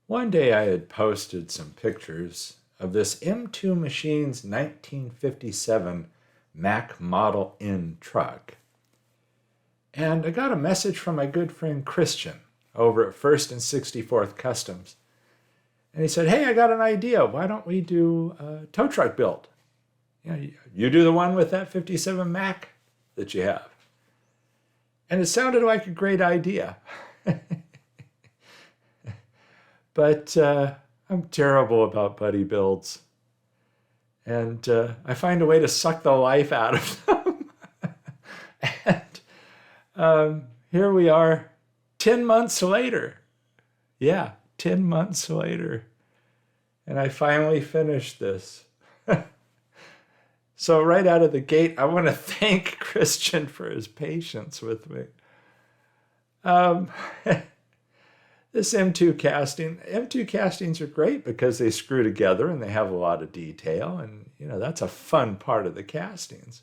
One day I had posted some pictures of this M2 Machines 1957 Mack Model N truck. And I got a message from my good friend Kristian over at 1st and 64th Customs. And he said, hey, I got an idea. Why don't we do a tow truck build? You do the one with that 57 Mack that you have. And it sounded like a great idea. But I'm terrible about buddy builds. And I find a way to suck the life out of them. And here we are 10 months later. Yeah, 10 months later. And I finally finished this. So right out of the gate, I want to thank Kristian for his patience with me. This M2 castings are great because they screw together and they have a lot of detail. And, that's a fun part of the castings.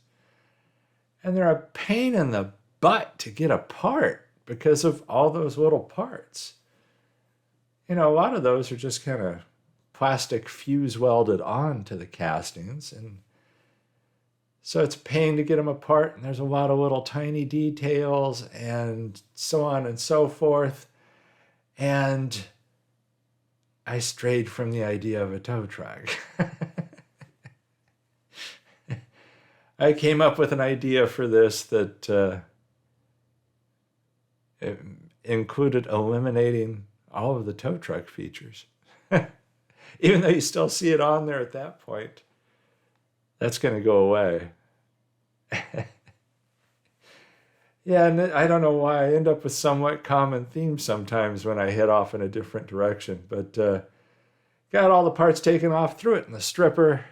And they're a pain in the butt to get apart because of all those little parts. A lot of those are just kind of plastic fuse welded onto the castings. And so it's a pain to get them apart. And there's a lot of little tiny details and so on and so forth. And I strayed from the idea of a tow truck. I came up with an idea for this that included eliminating all of the tow truck features. Even though you still see it on there at that point, that's going to go away. Yeah, and I don't know why I end up with somewhat common themes sometimes when I head off in a different direction. But got all the parts taken off, threw it in the stripper.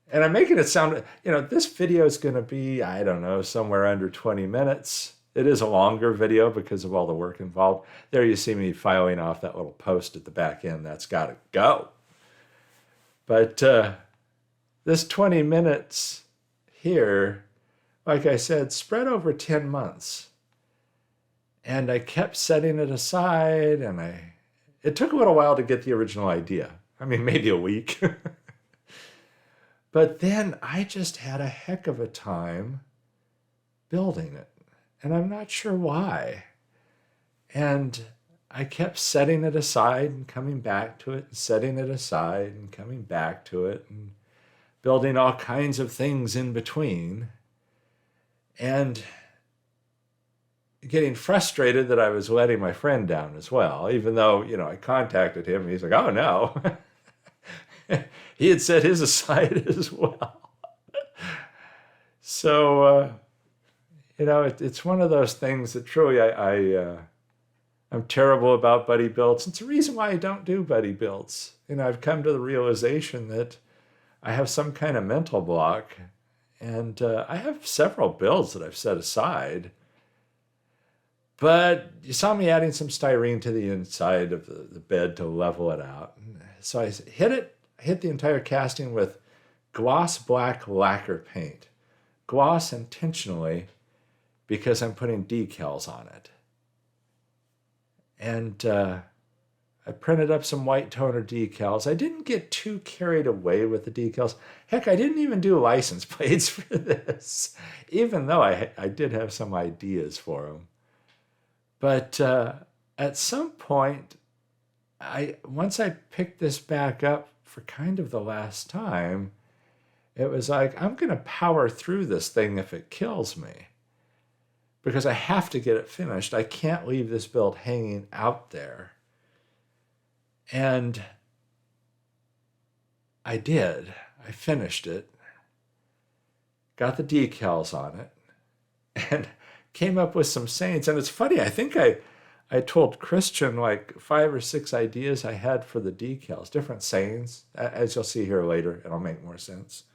And I'm making it sound, this video is going to be, I don't know, somewhere under 20 minutes. It is a longer video because of all the work involved. There you see me filing off that little post at the back end. That's got to go. But this 20 minutes here, like I said, spread over 10 months. And I kept setting it aside, and it took a little while to get the original idea. I mean, maybe a week. But then I just had a heck of a time building it. And I'm not sure why. And I kept setting it aside and coming back to it, and setting it aside and coming back to it, and building all kinds of things in between. And getting frustrated that I was letting my friend down as well, even though, I contacted him and he's like, oh no. He had set his aside as well. So, it's one of those things that truly I'm terrible about buddy builds. It's a reason why I don't do buddy builds. I've come to the realization that I have some kind of mental block. And I have several builds that I've set aside. But you saw me adding some styrene to the inside of the bed to level it out. So I hit the entire casting with gloss black lacquer paint. Gloss intentionally because I'm putting decals on it. And I printed up some white toner decals. I didn't get too carried away with the decals. Heck, I didn't even do license plates for this, even though I did have some ideas for them. But at some point, once I picked this back up for kind of the last time, it was like, I'm going to power through this thing if it kills me. Because I have to get it finished. I can't leave this build hanging out there. And I did. I finished it, got the decals on it, and came up with some sayings. And it's funny, I think I told Kristian like 5 or 6 ideas I had for the decals, different sayings. As you'll see here later, it'll make more sense.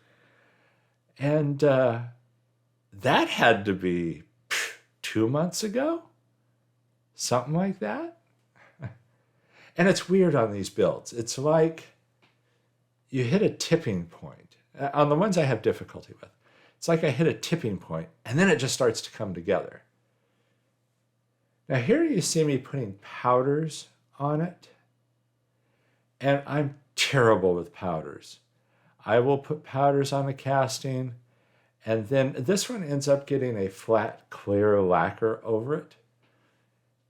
And that had to be 2 months ago, something like that. And it's weird on these builds. It's like you hit a tipping point. On the ones I have difficulty with, it's like I hit a tipping point and then it just starts to come together. Now here you see me putting powders on it. And I'm terrible with powders. I will put powders on the casting, and then this one ends up getting a flat, clear lacquer over it.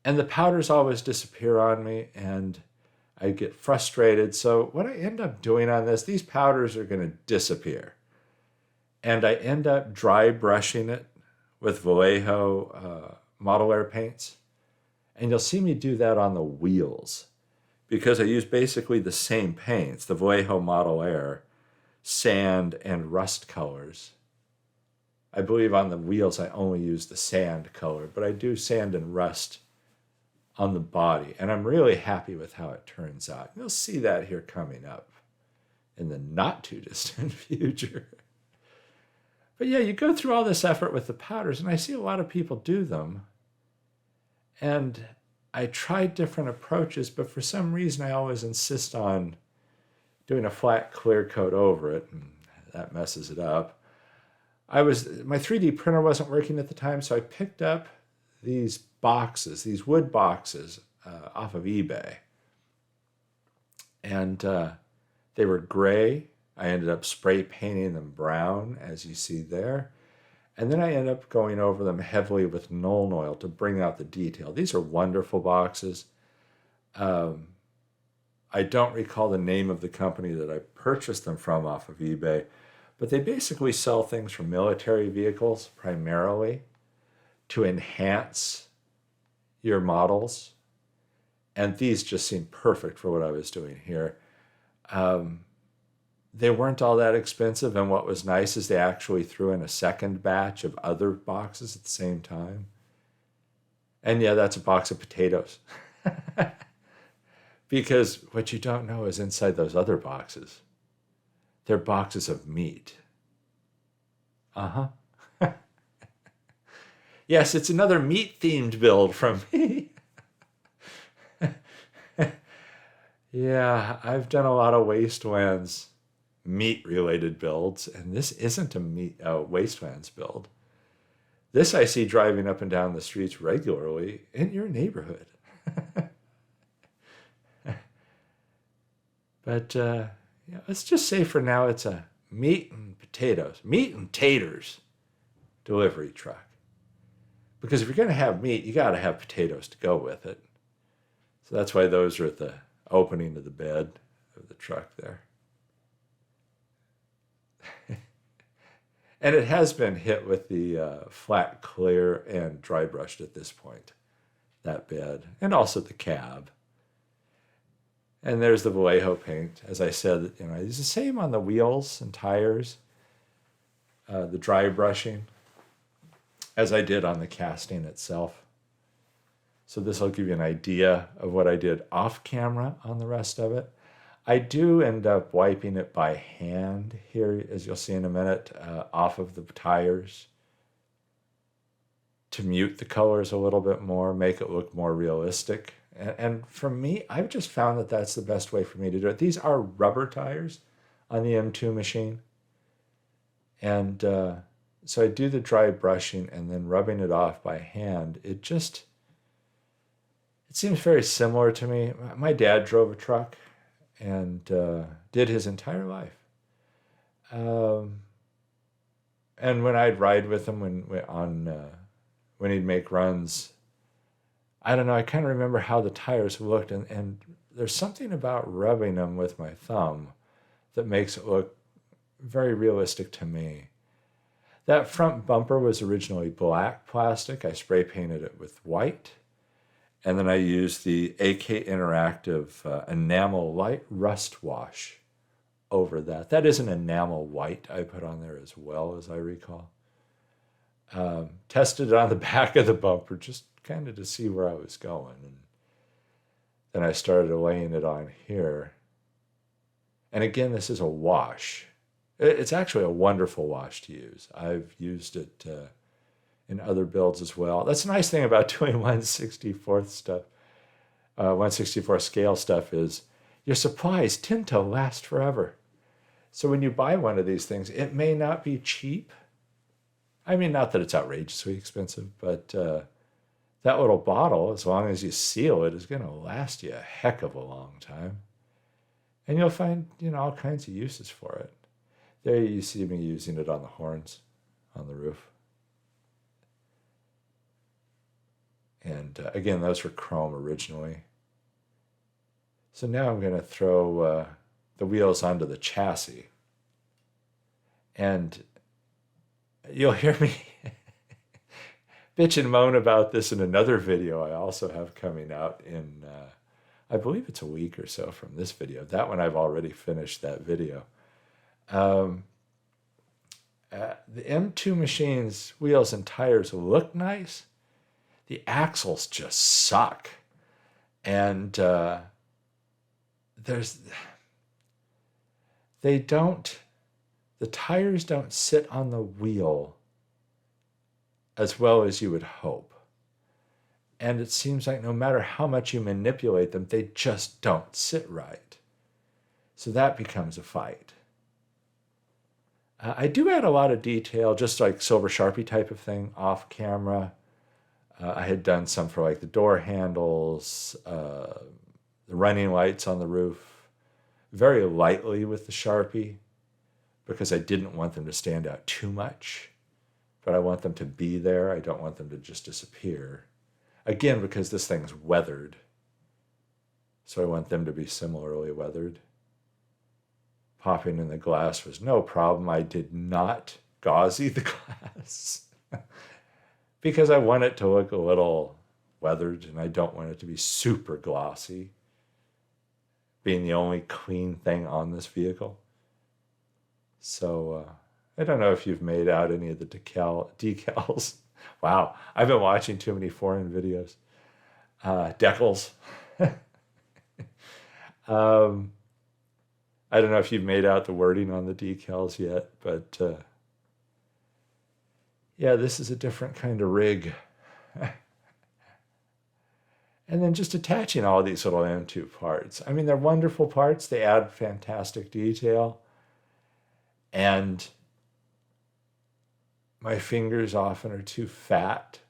And the powders always disappear on me, and I get frustrated. So what I end up doing on this, these powders are going to disappear. And I end up dry brushing it with Vallejo Model Air paints. And you'll see me do that on the wheels because I use basically the same paints, the Vallejo Model Air, sand and rust colors. I believe on the wheels I only use the sand color, but I do sand and rust on the body, and I'm really happy with how it turns out. You'll see that here coming up in the not too distant future. But yeah, you go through all this effort with the powders, and I see a lot of people do them. And I tried different approaches, but for some reason I always insist on doing a flat clear coat over it, and that messes it up. My 3D printer wasn't working at the time, so I picked up these boxes, these wood boxes off of eBay. And they were gray. I ended up spray painting them brown, as you see there. And then I ended up going over them heavily with Nuln oil to bring out the detail. These are wonderful boxes. I don't recall the name of the company that I purchased them from off of eBay, but they basically sell things from military vehicles primarily to enhance your models. And these just seem perfect for what I was doing here. They weren't all that expensive, and what was nice is they actually threw in a second batch of other boxes at the same time. And yeah, that's a box of potatoes. Because what you don't know is inside those other boxes, they're boxes of meat. Uh-huh. Yes, it's another meat-themed build from me. Yeah, I've done a lot of Wastelands meat-related builds, and this isn't a Wastelands build. This I see driving up and down the streets regularly in your neighborhood. But yeah, let's just say for now it's a meat and taters delivery truck. Because if you're going to have meat, you got to have potatoes to go with it. So that's why those are at the opening of the bed of the truck there. And it has been hit with the flat clear and dry brushed at this point, that bed, and also the cab. And there's the Vallejo paint. As I said, it's the same on the wheels and tires, the dry brushing, as I did on the casting itself. So this will give you an idea of what I did off camera on the rest of it. I do end up wiping it by hand here, as you'll see in a minute, off of the tires to mute the colors a little bit more, make it look more realistic. And for me, I've just found that that's the best way for me to do it. These are rubber tires on the M2 machine. And so I do the dry brushing and then rubbing it off by hand. It seems very similar to me. My dad drove a truck and did his entire life. And when I'd ride with him when he'd make runs, I don't know, I kind of remember how the tires looked, and there's something about rubbing them with my thumb that makes it look very realistic to me. That front bumper was originally black plastic. I spray painted it with white. And then I used the AK Interactive enamel light rust wash over that. That is an enamel white I put on there as well, as I recall. Tested it on the back of the bumper just kind of to see where I was going. And then I started laying it on here. And again, this is a wash. It's actually a wonderful wash to use. I've used it in other builds as well. That's a nice thing about doing 1/64 stuff. 1/64 scale stuff is your supplies tend to last forever. So when you buy one of these things, it may not be cheap. I mean, not that it's outrageously expensive, but that little bottle, as long as you seal it, is going to last you a heck of a long time. And you'll find, all kinds of uses for it. There you see me using it on the horns on the roof. And again, those were chrome originally. So now I'm going to throw the wheels onto the chassis. And you'll hear me bitch and moan about this in another video I also have coming out in, I believe it's a week or so from this video. That one I've already finished that video. The M2 machine's wheels and tires look nice. The axles just suck. And the tires don't sit on the wheel as well as you would hope. And it seems like no matter how much you manipulate them, they just don't sit right. So that becomes a fight. I do add a lot of detail, just like Silver Sharpie type of thing, off camera. I had done some for like the door handles, the running lights on the roof, very lightly with the Sharpie, because I didn't want them to stand out too much, but I want them to be there. I don't want them to just disappear. Again, because this thing's weathered, so I want them to be similarly weathered. Popping in the glass was no problem. I did not gauzy the glass because I want it to look a little weathered and I don't want it to be super glossy, being the only clean thing on this vehicle. So I don't know if you've made out any of the decals. Wow, I've been watching too many foreign videos. Decals. I don't know if you've made out the wording on the decals yet, but yeah, this is a different kind of rig. And then just attaching all these little M2 parts. I mean, they're wonderful parts. They add fantastic detail. And my fingers often are too fat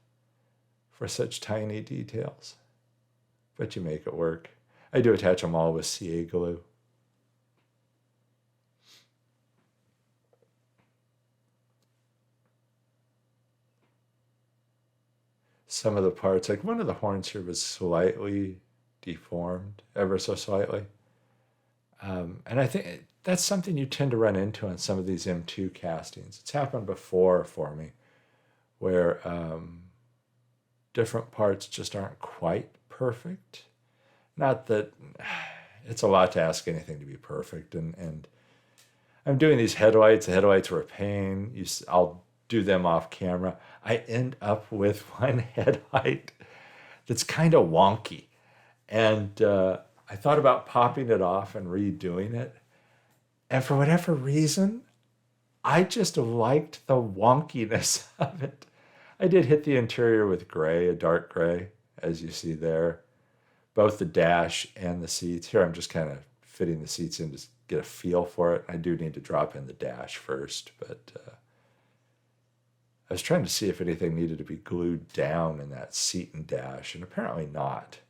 for such tiny details. But you make it work. I do attach them all with CA glue. Some of the parts, like one of the horns here was slightly deformed, ever so slightly. And I think that's something you tend to run into on some of these M2 castings. It's happened before for me, where different parts just aren't quite perfect. Not that it's a lot to ask anything to be perfect. And I'm doing these headlights. The headlights were a pain. I'll do them off camera. I end up with one headlight that's kind of wonky. And I thought about popping it off and redoing it. And for whatever reason, I just liked the wonkiness of it. I did hit the interior with gray, a dark gray, as you see there. Both the dash and the seats. Here I'm just kind of fitting the seats in to get a feel for it. I do need to drop in the dash first, but I was trying to see if anything needed to be glued down in that seat and dash, and apparently not.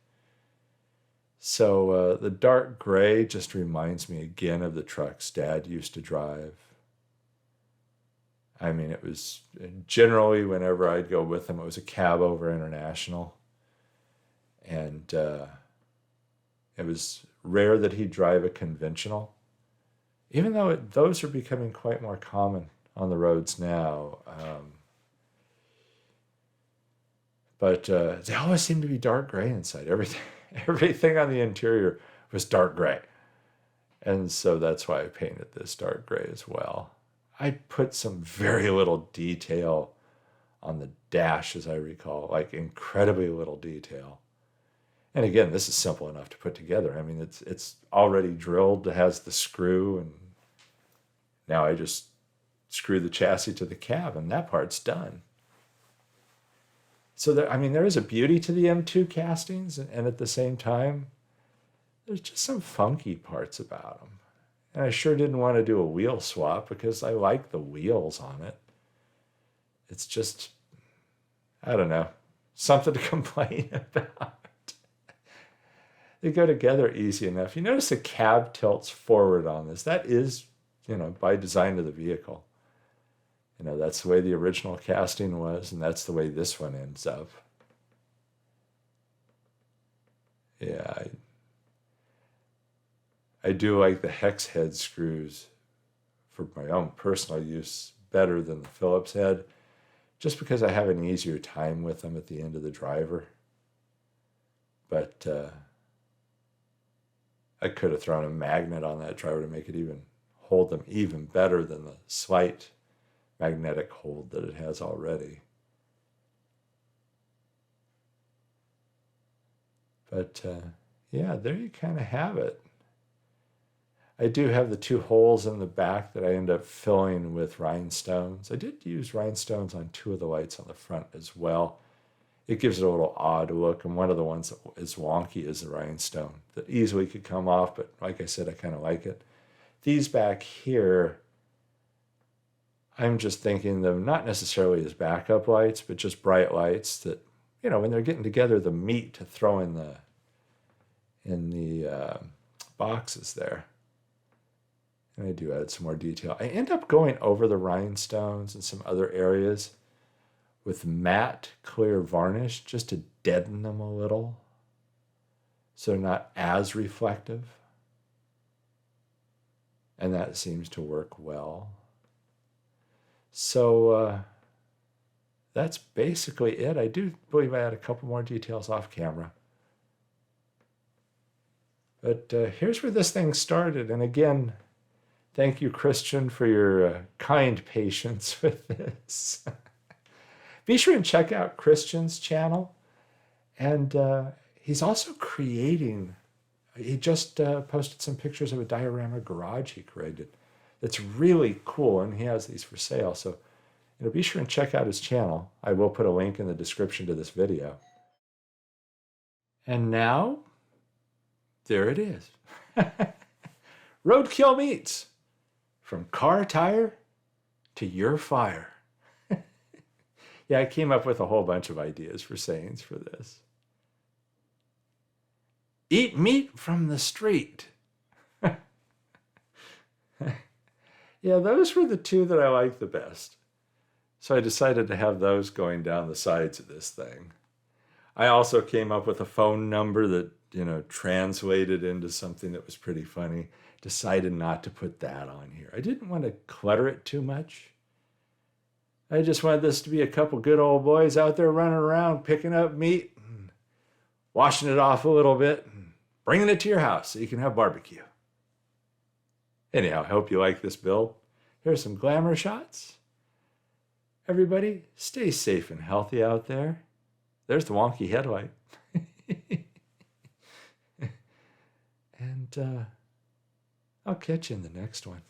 So the dark gray just reminds me again of the trucks Dad used to drive. I mean, it was generally whenever I'd go with him, it was a cab over International. And it was rare that he'd drive a conventional, even though those are becoming quite more common on the roads now. But they always seem to be dark gray inside. Everything on the interior was dark gray. And so that's why I painted this dark gray as well. I put some very little detail on the dash, as I recall, like incredibly little detail. And again, this is simple enough to put together. I mean, it's already drilled. It has the screw, and now I just screw the chassis to the cab, and that part's done. So there is a beauty to the M2 castings, and at the same time, there's just some funky parts about them. And I sure didn't want to do a wheel swap because I like the wheels on it. It's just, I don't know, something to complain about. they go together easy enough. You notice the cab tilts forward on this. That is, by design of the vehicle. That's the way the original casting was, and that's the way this one ends up. Yeah, I do like the hex head screws for my own personal use better than the Phillips head, just because I have an easier time with them at the end of the driver. But I could have thrown a magnet on that driver to make it hold them even better than the slight magnetic hold that it has already. But yeah, there you kind of have it. I do have the 2 holes in the back that I end up filling with rhinestones. I did use rhinestones on 2 of the lights on the front as well. It gives it a little odd look, and one of the ones that is wonky is the rhinestone that easily could come off, but like I said, I kind of like it. These back here, I'm just thinking them not necessarily as backup lights, but just bright lights that, when they're getting together the meat to throw in the boxes there. And I do add some more detail. I end up going over the rhinestones and some other areas with matte clear varnish just to deaden them a little so they're not as reflective. And that seems to work well. So that's basically it. I do believe I had a couple more details off camera. But here's where this thing started. And again, thank you, Kristian, for your kind patience with this. Be sure and check out Kristian's channel. And he's also creating, he just posted some pictures of a diorama garage he created. That's really cool, and he has these for sale. So be sure and check out his channel. I will put a link in the description to this video. And now, there it is. Roadkill meats. From car tire to your fire. Yeah, I came up with a whole bunch of ideas for sayings for this. Eat meat from the street. Yeah, those were the 2 that I liked the best. So I decided to have those going down the sides of this thing. I also came up with a phone number that, translated into something that was pretty funny. Decided not to put that on here. I didn't want to clutter it too much. I just wanted this to be a couple good old boys out there running around, picking up meat, and washing it off a little bit, and bringing it to your house so you can have barbecue. Anyhow, I hope you like this build. Here's some glamour shots. Everybody, stay safe and healthy out there. There's the wonky headlight. And I'll catch you in the next one.